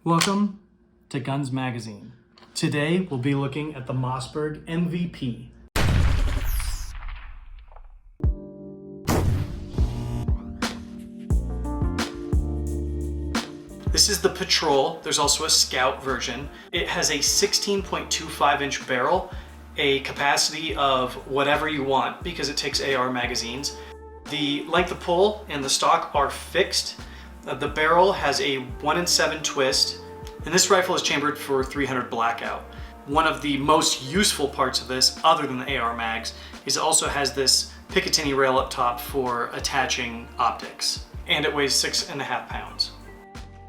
Welcome to Guns Magazine. Today we'll be looking at the Mossberg MVP. This is the Patrol. There's also a Scout version. It has a 16.25 inch barrel, a capacity of whatever you want because it takes AR magazines. The length of pull and the stock are fixed. The barrel has a 1-in-7 twist, and this rifle is chambered for 300 Blackout. One of the most useful parts of this, other than the AR mags, is it also has this Picatinny rail up top for attaching optics, and it weighs 6.5 pounds.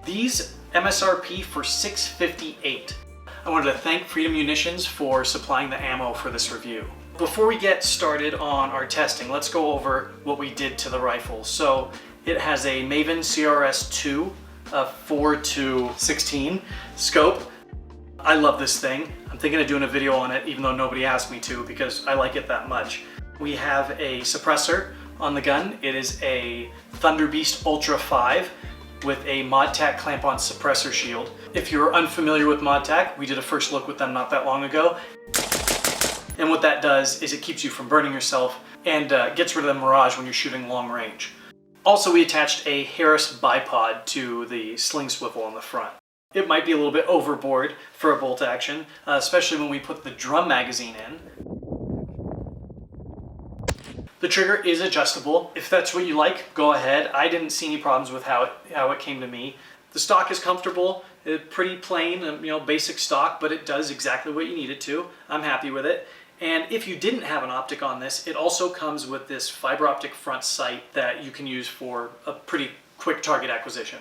These MSRP for $658. I wanted to thank Freedom Munitions for supplying the ammo for this review. Before we get started on our testing, let's go over what we did to the rifle. So it has a Maven CRS-2 4-16 scope. I love this thing. I'm thinking of doing a video on it even though nobody asked me to because I like it that much. We have a suppressor on the gun. It is a Thunder Beast Ultra 5 with a ModTac clamp-on suppressor shield. If you're unfamiliar with ModTac, we did a first look with them not that long ago. And what that does is it keeps you from burning yourself and gets rid of the mirage when you're shooting long range. Also, we attached a Harris bipod to the sling swivel on the front. It might be a little bit overboard for a bolt action, especially when we put the drum magazine in. The trigger is adjustable. If that's what you like, go ahead. I didn't see any problems with how it came to me. The stock is comfortable, pretty plain, basic stock, but it does exactly what you need it to. I'm happy with it. And if you didn't have an optic on this, it also comes with this fiber optic front sight that you can use for a pretty quick target acquisition.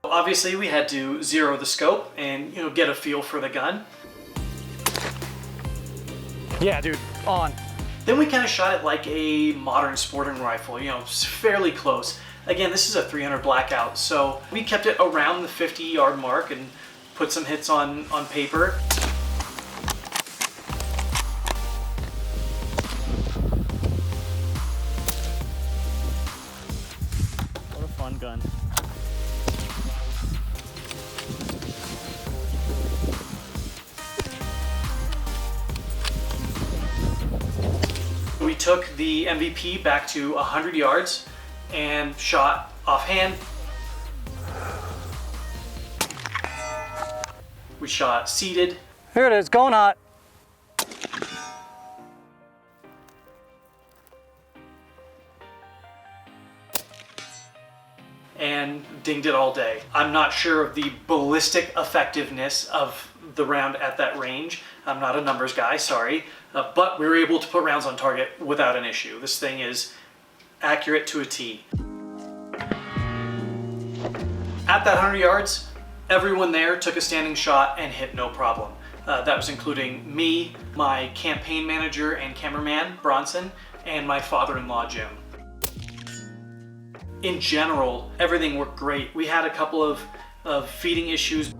Obviously, we had to zero the scope and get a feel for the gun. Yeah, dude, on. Then we kind of shot it like a modern sporting rifle, fairly close. Again, this is a 300 Blackout, so we kept it around the 50-yard mark and put some hits on paper. What a fun gun. We took the MVP back to 100 yards and shot offhand. We shot seated. Here it is, going hot. And dinged it all day. I'm not sure of the ballistic effectiveness of the round at that range. I'm not a numbers guy, sorry. But we were able to put rounds on target without an issue. This thing is accurate to a T. At that 100 yards, everyone there took a standing shot and hit no problem. That was including me, my campaign manager and cameraman, Bronson, and my father-in-law, Jim. In general, everything worked great. We had a couple of feeding issues,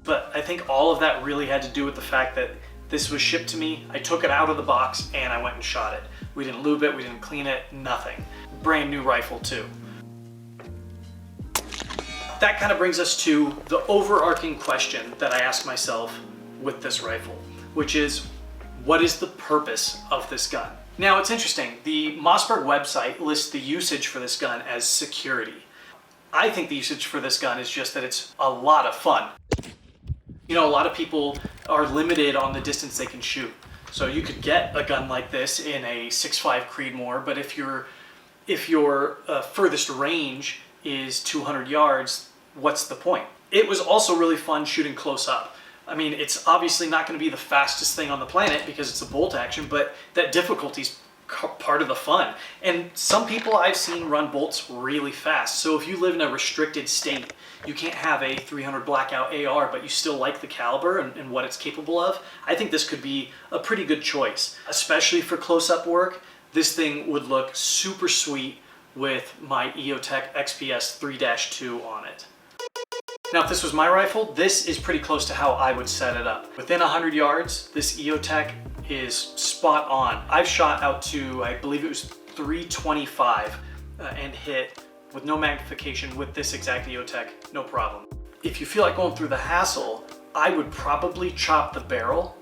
but I think all of that really had to do with the fact that this was shipped to me. I took it out of the box and I went and shot it. We didn't lube it, we didn't clean it, nothing. Brand new rifle too. That kind of brings us to the overarching question that I ask myself with this rifle, which is, what is the purpose of this gun? Now, it's interesting. The Mossberg website lists the usage for this gun as security. I think the usage for this gun is just that it's a lot of fun. A lot of people are limited on the distance they can shoot. So you could get a gun like this in a 6.5 Creedmoor, but if your furthest range is 200 yards, what's the point? It was also really fun shooting close up. I mean, it's obviously not going to be the fastest thing on the planet because it's a bolt action, but that difficulty's part of the fun. And some people I've seen run bolts really fast. So if you live in a restricted state, you can't have a 300 Blackout AR, but you still like the caliber and what it's capable of. I think this could be a pretty good choice, especially for close-up work. This thing would look super sweet with my EOTech XPS 3-2 on it. Now, if this was my rifle, this is pretty close to how I would set it up. Within 100 yards, this EOTech is spot on. I've shot out to, I believe it was 325 and hit with no magnification with this exact EOTech, no problem. If you feel like going through the hassle, I would probably chop the barrel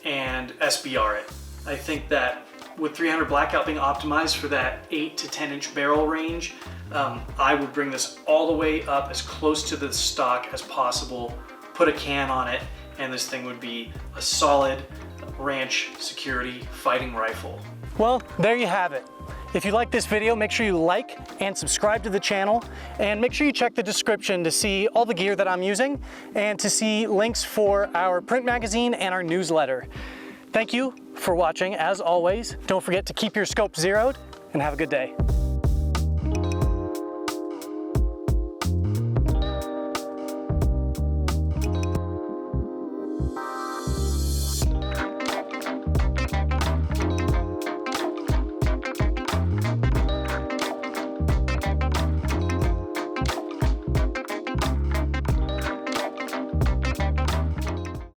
and SBR it. I think that with 300 Blackout being optimized for that 8 to 10 inch barrel range, I would bring this all the way up as close to the stock as possible, put a can on it, and this thing would be a solid ranch security fighting rifle. Well, there you have it. If you like this video, make sure you like and subscribe to the channel, and make sure you check the description to see all the gear that I'm using and to see links for our print magazine and our newsletter. Thank you for watching. As always, don't forget to keep your scope zeroed and have a good day.